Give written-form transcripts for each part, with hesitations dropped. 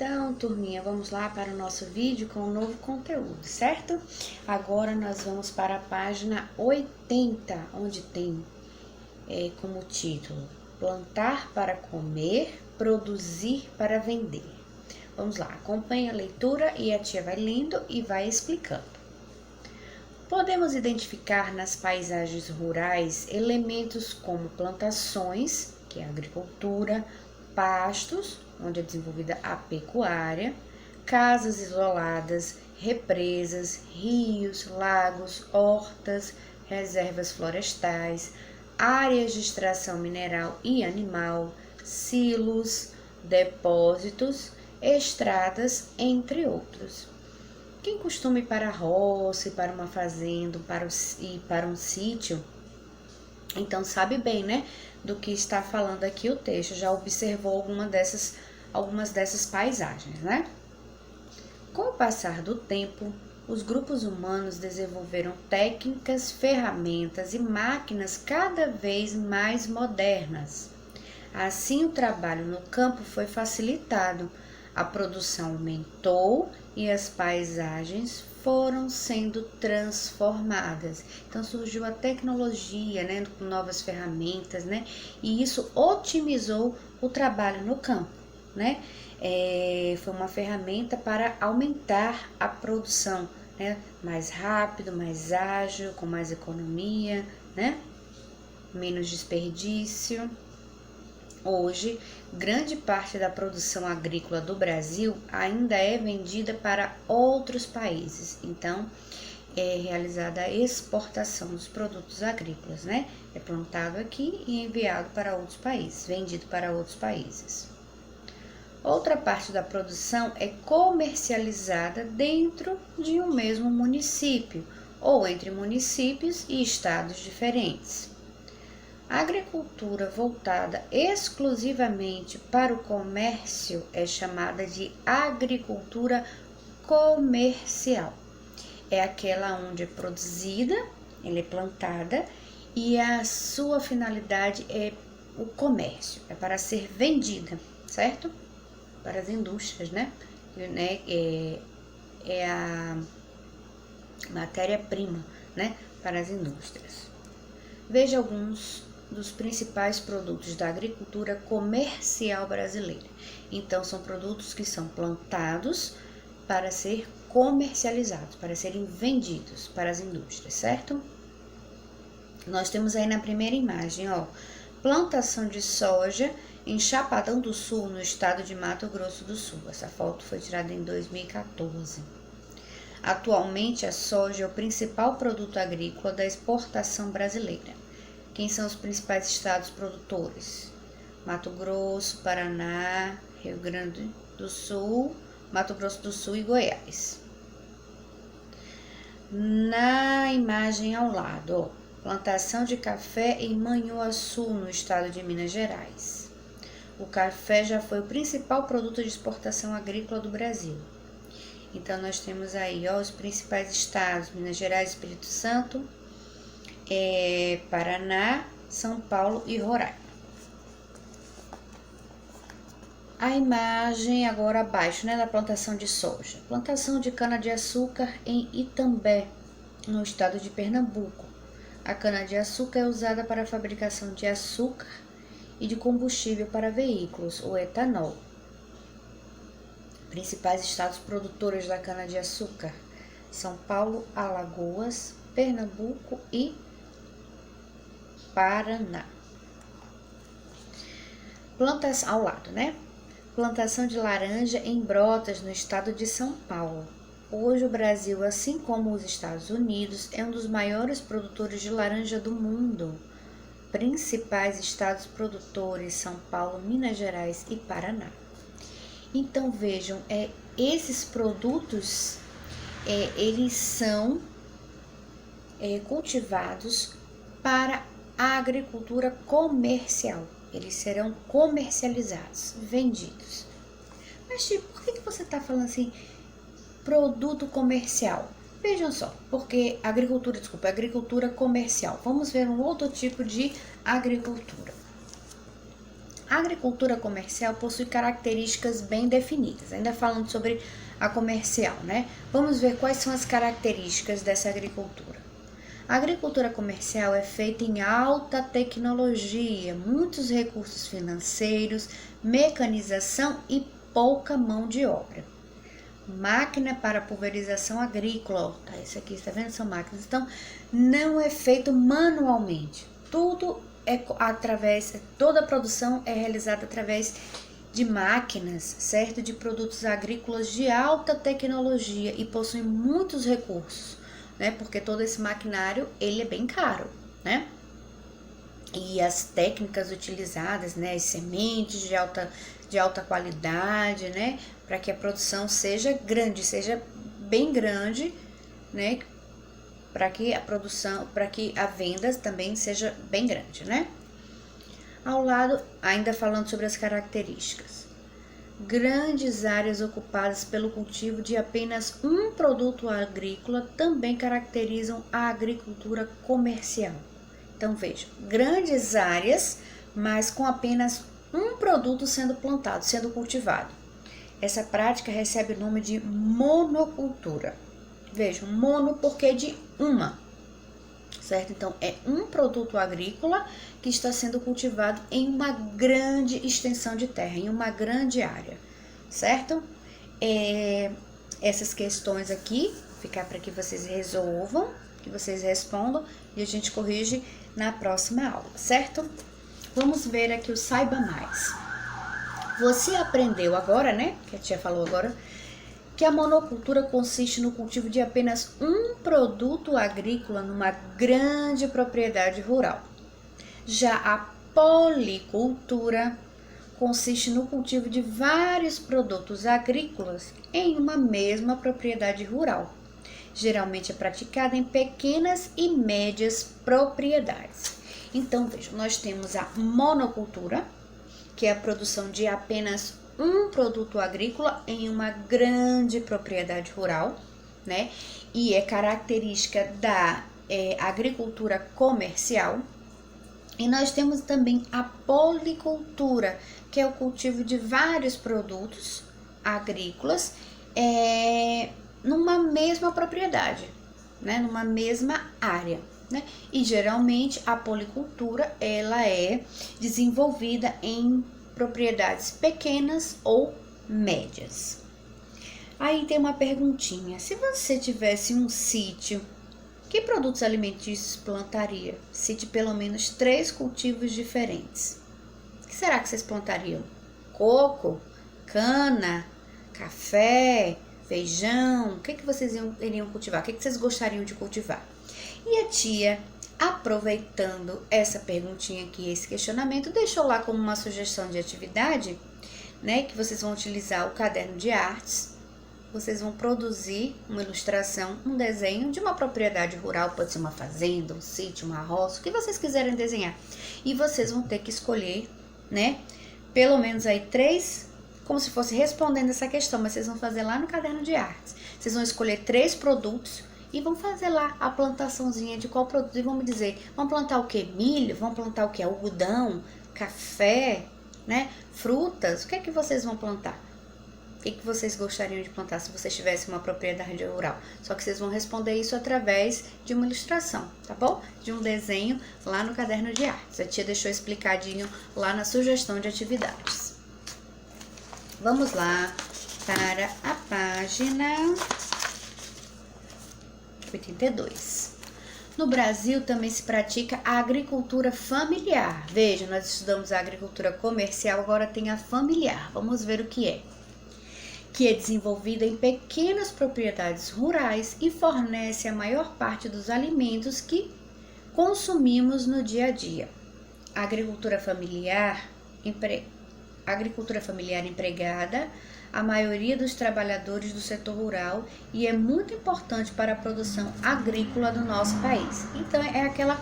Então, turminha, vamos lá para o nosso vídeo com um novo conteúdo, certo? Agora nós vamos para a página 80, onde tem como título Plantar para comer, produzir para vender. Vamos lá, acompanhe a leitura e a tia vai lendo e vai explicando. Podemos identificar nas paisagens rurais elementos como plantações, que é a agricultura, pastos, onde é desenvolvida a pecuária, casas isoladas, represas, rios, lagos, hortas, reservas florestais, áreas de extração mineral e animal, silos, depósitos, estradas, entre outros. Quem costuma ir para a roça, para uma fazenda, para um sítio, então sabe bem, né, do que está falando aqui o texto, já observou algumas dessas paisagens, né? Com o passar do tempo, os grupos humanos desenvolveram técnicas, ferramentas e máquinas cada vez mais modernas. Assim, o trabalho no campo foi facilitado, a produção aumentou e as paisagens foram sendo transformadas. Então surgiu a tecnologia, né, com novas ferramentas, né, e isso otimizou o trabalho no campo, né. Foi uma ferramenta para aumentar a produção, né, mais rápido, mais ágil, com mais economia, né, menos desperdício. Hoje, grande parte da produção agrícola do Brasil ainda é vendida para outros países. Então, é realizada a exportação dos produtos agrícolas, né? É plantado aqui e enviado para outros países, vendido para outros países. Outra parte da produção é comercializada dentro de um mesmo município ou entre municípios e estados diferentes. A agricultura voltada exclusivamente para o comércio é chamada de agricultura comercial. É aquela onde é produzida, ela é plantada e a sua finalidade é o comércio, é para ser vendida, certo? Para as indústrias, né? É a matéria-prima, né? Para as indústrias. Veja alguns dos principais produtos da agricultura comercial brasileira. Então, são produtos que são plantados para ser comercializados, para serem vendidos para as indústrias, certo? Nós temos aí na primeira imagem, ó, plantação de soja em Chapadão do Sul, no estado de Mato Grosso do Sul. Essa foto foi tirada em 2014. Atualmente, a soja é o principal produto agrícola da exportação brasileira. Quem são os principais estados produtores? Mato Grosso, Paraná, Rio Grande do Sul, Mato Grosso do Sul e Goiás. Na imagem ao lado, ó, plantação de café em Manhuaçu, no estado de Minas Gerais. O café já foi o principal produto de exportação agrícola do Brasil. Então, nós temos aí, ó, os principais estados: Minas Gerais, Espírito Santo, Paraná, São Paulo e Roraima. A imagem agora abaixo, né, da plantação de soja. Plantação de cana-de-açúcar em Itambé, no estado de Pernambuco. A cana-de-açúcar é usada para a fabricação de açúcar e de combustível para veículos, o etanol. Principais estados produtores da cana-de-açúcar: São Paulo, Alagoas, Pernambuco e Paraná. Plantação ao lado, né? Plantação de laranja em Brotas, no estado de São Paulo. Hoje o Brasil, assim como os Estados Unidos, é um dos maiores produtores de laranja do mundo. Principais estados produtores: São Paulo, Minas Gerais e Paraná. Então vejam, esses produtos, eles são cultivados para a agricultura comercial. Eles serão comercializados, vendidos. Mas, tipo, por que você está falando assim, produto comercial? Vejam só, porque agricultura comercial. Vamos ver um outro tipo de agricultura. A agricultura comercial possui características bem definidas. Ainda falando sobre a comercial, né? Vamos ver quais são as características dessa agricultura. A agricultura comercial é feita em alta tecnologia, muitos recursos financeiros, mecanização e pouca mão de obra. Máquina para pulverização agrícola, ó, tá, isso aqui, tá vendo? São máquinas. Então, não é feito manualmente. Tudo é toda a produção é realizada através de máquinas, certo? De produtos agrícolas de alta tecnologia e possui muitos recursos, né? Porque todo esse maquinário, ele é bem caro, né? E as técnicas utilizadas, né? As sementes de alta qualidade, né? Para que a produção seja grande, seja bem grande, né? Para que a venda também seja bem grande, né? Ao lado, ainda falando sobre as características. Grandes áreas ocupadas pelo cultivo de apenas um produto agrícola também caracterizam a agricultura comercial. Então, veja, grandes áreas, mas com apenas um produto sendo plantado, sendo cultivado. Essa prática recebe o nome de monocultura. Vejam, mono porque de uma, certo? Então, é um produto agrícola que está sendo cultivado em uma grande extensão de terra, em uma grande área, certo? Essas questões aqui, ficar para que vocês resolvam, que vocês respondam e a gente corrige na próxima aula, certo? Vamos ver aqui o Saiba Mais. Você aprendeu agora, né? Que a tia falou agora, que a monocultura consiste no cultivo de apenas um produto agrícola numa grande propriedade rural. Já a policultura consiste no cultivo de vários produtos agrícolas em uma mesma propriedade rural. Geralmente é praticada em pequenas e médias propriedades. Então, vejam, nós temos a monocultura, que é a produção de apenas um produto agrícola em uma grande propriedade rural, né? E é característica da agricultura comercial. E nós temos também a policultura, que é o cultivo de vários produtos agrícolas numa mesma propriedade, né? Numa mesma área, né? E geralmente a policultura ela é desenvolvida em propriedades pequenas ou médias. Aí tem uma perguntinha: se você tivesse um sítio, que produtos alimentícios plantaria? Cite pelo menos 3 cultivos diferentes. O que será que vocês plantariam? Coco, cana, café, feijão? O que vocês iriam cultivar? O que vocês gostariam de cultivar? E a tia, aproveitando essa perguntinha aqui, esse questionamento, deixou lá como uma sugestão de atividade, né? Que vocês vão utilizar o caderno de artes. Vocês vão produzir uma ilustração, um desenho de uma propriedade rural, pode ser uma fazenda, um sítio, uma roça, o que vocês quiserem desenhar. E vocês vão ter que escolher, né? Pelo menos aí 3, como se fosse respondendo essa questão, mas vocês vão fazer lá no caderno de artes. Vocês vão escolher 3 produtos e vão fazer lá a plantaçãozinha de qual produto. E vão me dizer, vão plantar o que? Milho? Vão plantar o que? Algodão? Café? Né? Frutas? O que é que vocês vão plantar? O que vocês gostariam de plantar se vocês tivessem uma propriedade rural? Só que vocês vão responder isso através de uma ilustração, tá bom? De um desenho lá no caderno de artes. A tia deixou explicadinho lá na sugestão de atividades. Vamos lá para a página 82. No Brasil também se pratica a agricultura familiar. Veja, nós estudamos a agricultura comercial, agora tem a familiar. Vamos ver o que é. Que é desenvolvida em pequenas propriedades rurais e fornece a maior parte dos alimentos que consumimos no dia a dia. A agricultura familiar empregada a maioria dos trabalhadores do setor rural e é muito importante para a produção agrícola do nosso país. Então, é aquela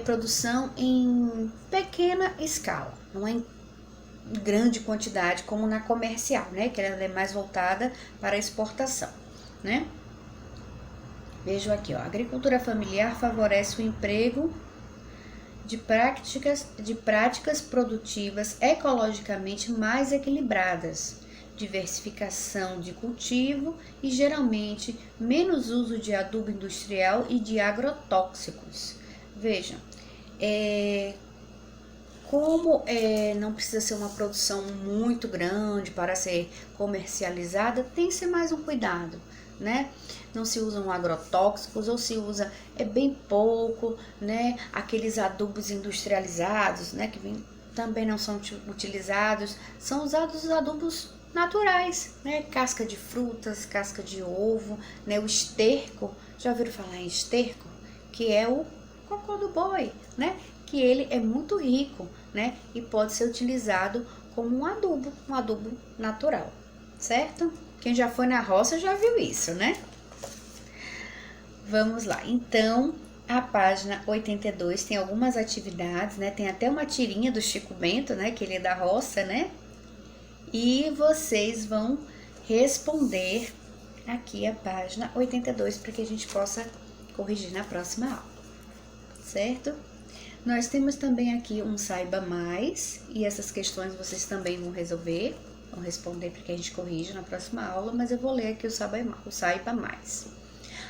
produção em pequena escala, não é em grande quantidade como na comercial, né? Que ela é mais voltada para a exportação, né? Vejam aqui, ó, a agricultura familiar favorece o emprego de práticas produtivas ecologicamente mais equilibradas, diversificação de cultivo e geralmente menos uso de adubo industrial e de agrotóxicos. Vejam, como não precisa ser uma produção muito grande para ser comercializada, tem que ser mais um cuidado, né? Não se usam agrotóxicos ou se usa bem pouco, né? Aqueles adubos industrializados, né? Também não são utilizados, são usados os adubos naturais, né? Casca de frutas, casca de ovo, né? O esterco, já ouviram falar em esterco? Que é o cocô do boi, né? Que ele é muito rico, né? E pode ser utilizado como um adubo natural, certo? Quem já foi na roça já viu isso, né? Vamos lá. Então, a página 82 tem algumas atividades, né? Tem até uma tirinha do Chico Bento, né? Que ele é da roça, né? E vocês vão responder aqui a página 82 para que a gente possa corrigir na próxima aula, certo? Nós temos também aqui um Saiba Mais, e essas questões vocês também vão resolver, vão responder para que a gente corrija na próxima aula, mas eu vou ler aqui o Saiba Mais.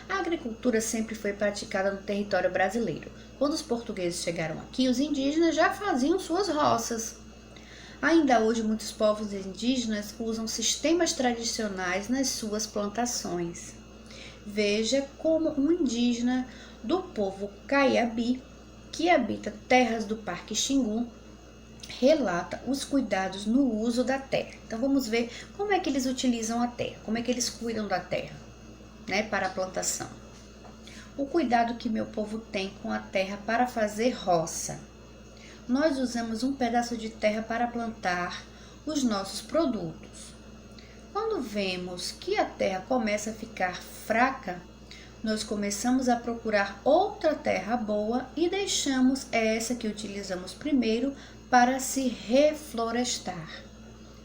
A agricultura sempre foi praticada no território brasileiro. Quando os portugueses chegaram aqui, os indígenas já faziam suas roças. Ainda hoje, muitos povos indígenas usam sistemas tradicionais nas suas plantações. Veja como um indígena do povo Caiabi, que habita terras do Parque Xingu, relata os cuidados no uso da terra. Então, vamos ver como é que eles utilizam a terra, como é que eles cuidam da terra, né, para a plantação. O cuidado que meu povo tem com a terra para fazer roça. Nós usamos um pedaço de terra para plantar os nossos produtos. Quando vemos que a terra começa a ficar fraca, nós começamos a procurar outra terra boa e deixamos essa que utilizamos primeiro para se reflorestar.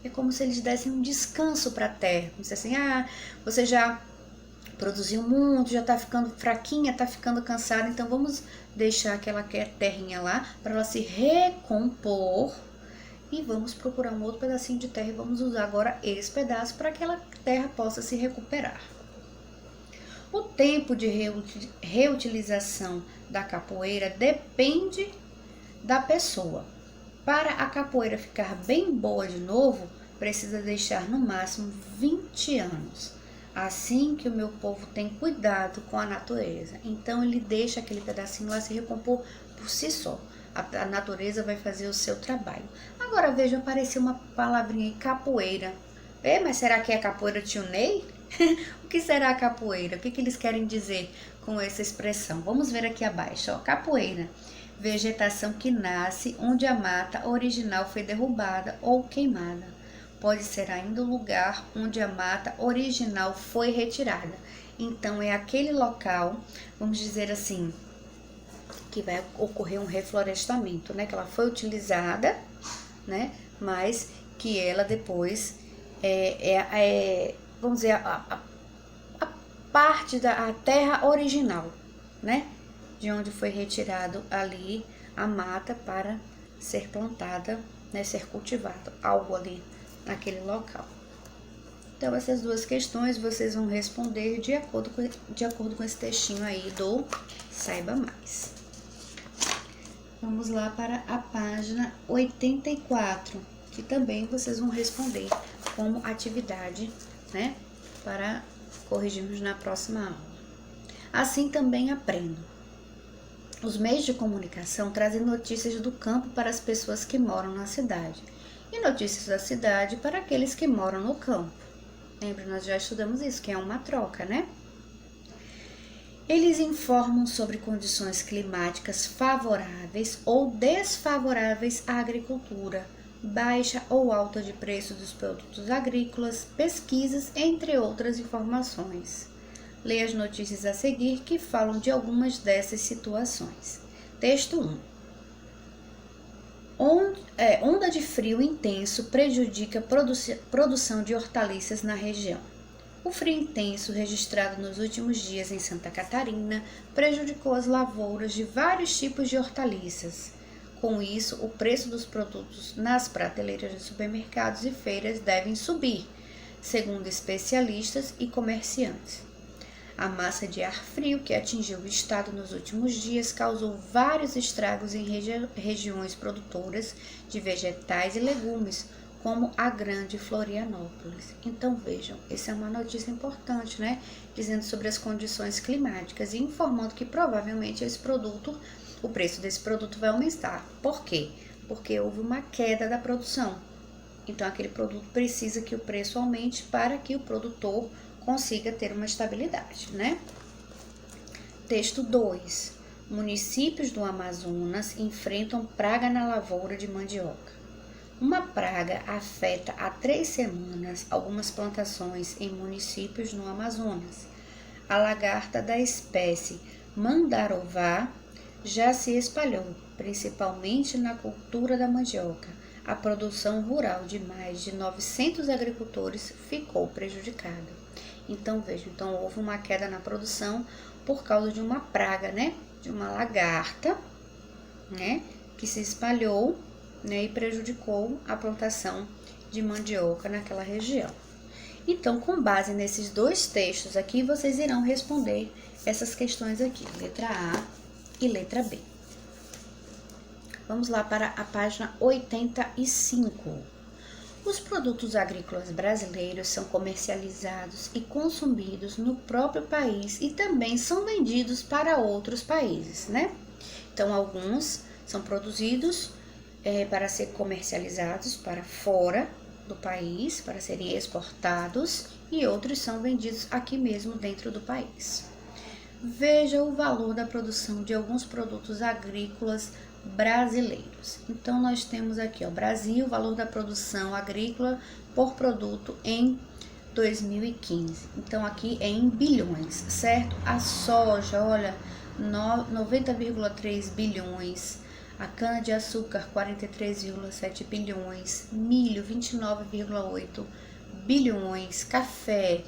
É como se eles dessem um descanso para a terra. Como se assim, você já produziu muito, já está ficando fraquinha, está ficando cansada, então vamos deixar aquela terrinha lá para ela se recompor e vamos procurar um outro pedacinho de terra e vamos usar agora esse pedaço para que aquela terra possa se recuperar. O tempo de reutilização da capoeira depende da pessoa. Para a capoeira ficar bem boa de novo, precisa deixar no máximo 20 anos. Assim que o meu povo tem cuidado com a natureza. Então ele deixa aquele pedacinho lá se recompor por si só. A natureza vai fazer o seu trabalho. Agora veja, apareceu uma palavrinha aí, capoeira. Mas será que é capoeira tio Ney? O que será a capoeira? O que eles querem dizer com essa expressão? Vamos ver aqui abaixo. Capoeira, vegetação que nasce onde a mata original foi derrubada ou queimada. Pode ser ainda o lugar onde a mata original foi retirada. Então, é aquele local, vamos dizer assim, que vai ocorrer um reflorestamento, né? Que ela foi utilizada, né? Mas que ela depois vamos dizer, a parte da terra original, né? De onde foi retirado ali a mata para ser plantada, né? Ser cultivado, algo ali naquele local. Então, essas duas questões vocês vão responder de acordo com esse textinho aí do Saiba Mais. Vamos lá para a página 84, que também vocês vão responder como atividade, né? Para corrigirmos na próxima aula. Assim também aprendo. Os meios de comunicação trazem notícias do campo para as pessoas que moram na cidade e notícias da cidade para aqueles que moram no campo. Lembra, nós já estudamos isso, que é uma troca, né? Eles informam sobre condições climáticas favoráveis ou desfavoráveis à agricultura, baixa ou alta de preço dos produtos agrícolas, pesquisas, entre outras informações. Leia as notícias a seguir que falam de algumas dessas situações. Texto 1. Onda de frio intenso prejudica a produção de hortaliças na região. O frio intenso registrado nos últimos dias em Santa Catarina prejudicou as lavouras de vários tipos de hortaliças. Com isso, o preço dos produtos nas prateleiras de supermercados e feiras devem subir, segundo especialistas e comerciantes. A massa de ar frio que atingiu o estado nos últimos dias causou vários estragos em regiões produtoras de vegetais e legumes, como a Grande Florianópolis. Então vejam, essa é uma notícia importante, né? Dizendo sobre as condições climáticas e informando que provavelmente o preço desse produto vai aumentar. Por quê? Porque houve uma queda da produção. Então aquele produto precisa que o preço aumente para que o produtor consiga ter uma estabilidade, né? Texto 2. Municípios do Amazonas enfrentam praga na lavoura de mandioca. Uma praga afeta há 3 semanas algumas plantações em municípios no Amazonas. A lagarta da espécie Mandarová já se espalhou, principalmente na cultura da mandioca. A produção rural de mais de 900 agricultores ficou prejudicada. Então, vejam, houve uma queda na produção por causa de uma praga, né? De uma lagarta, né? Que se espalhou, né? E prejudicou a plantação de mandioca naquela região. Então, com base nesses 2 textos aqui, vocês irão responder essas questões aqui, letra A e letra B. Vamos lá para a página 85. Os produtos agrícolas brasileiros são comercializados e consumidos no próprio país e também são vendidos para outros países, né? Então, alguns são produzidos para ser comercializados para fora do país, para serem exportados, e outros são vendidos aqui mesmo dentro do país. Veja o valor da produção de alguns produtos agrícolas brasileiros. Então, nós temos aqui, ó, Brasil, o valor da produção agrícola por produto em 2015. Então, aqui é em bilhões, certo? A soja, olha, 90,3 bilhões. A cana-de-açúcar, 43,7 bilhões. Milho, 29,8 bilhões. Café,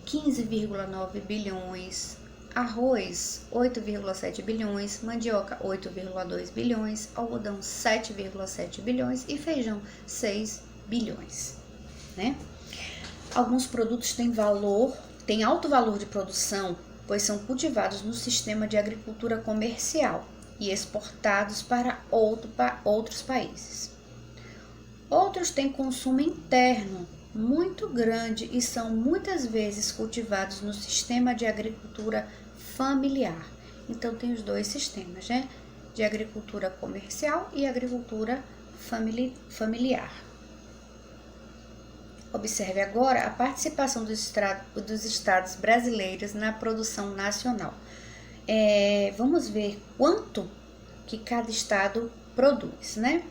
15,9 bilhões. Arroz, 8,7 bilhões, mandioca, 8,2 bilhões, algodão, 7,7 bilhões e feijão, 6 bilhões, né? Alguns produtos têm alto valor de produção, pois são cultivados no sistema de agricultura comercial e exportados para outros países. Outros têm consumo interno muito grande e são muitas vezes cultivados no sistema de agricultura familiar. Então, tem os 2 sistemas, né? De agricultura comercial e agricultura familiar. Observe agora a participação dos estados brasileiros na produção nacional. Vamos ver quanto que cada estado produz, né?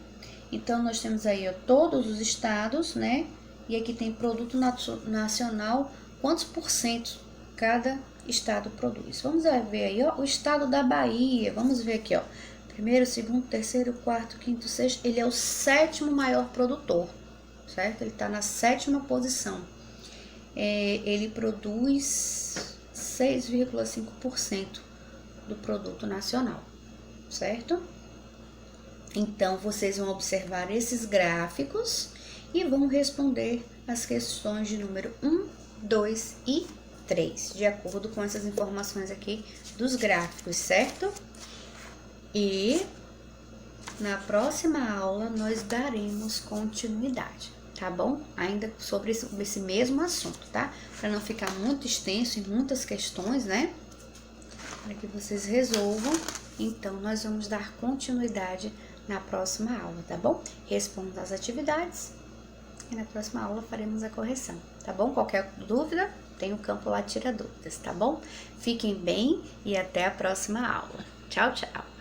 Então, nós temos aí, ó, todos os estados, né? E aqui tem produto nacional, quantos por cento cada estado produz. Vamos ver aí, ó, o estado da Bahia. Vamos ver aqui, ó. Primeiro, segundo, terceiro, quarto, quinto, sexto. Ele é o 7º maior produtor, certo? Ele está na 7ª posição. Ele produz 6,5% do produto nacional, certo? Então, vocês vão observar esses gráficos e vão responder as questões de número 1, 2 e 3, de acordo com essas informações aqui dos gráficos, certo? E na próxima aula nós daremos continuidade, tá bom? Ainda sobre esse mesmo assunto, tá? Para não ficar muito extenso e muitas questões, né? Para que vocês resolvam, então nós vamos dar continuidade na próxima aula, tá bom? Responda as atividades e na próxima aula faremos a correção, tá bom? Qualquer dúvida, tem o campo lá Tira Dúvidas, tá bom? Fiquem bem e até a próxima aula. Tchau, tchau!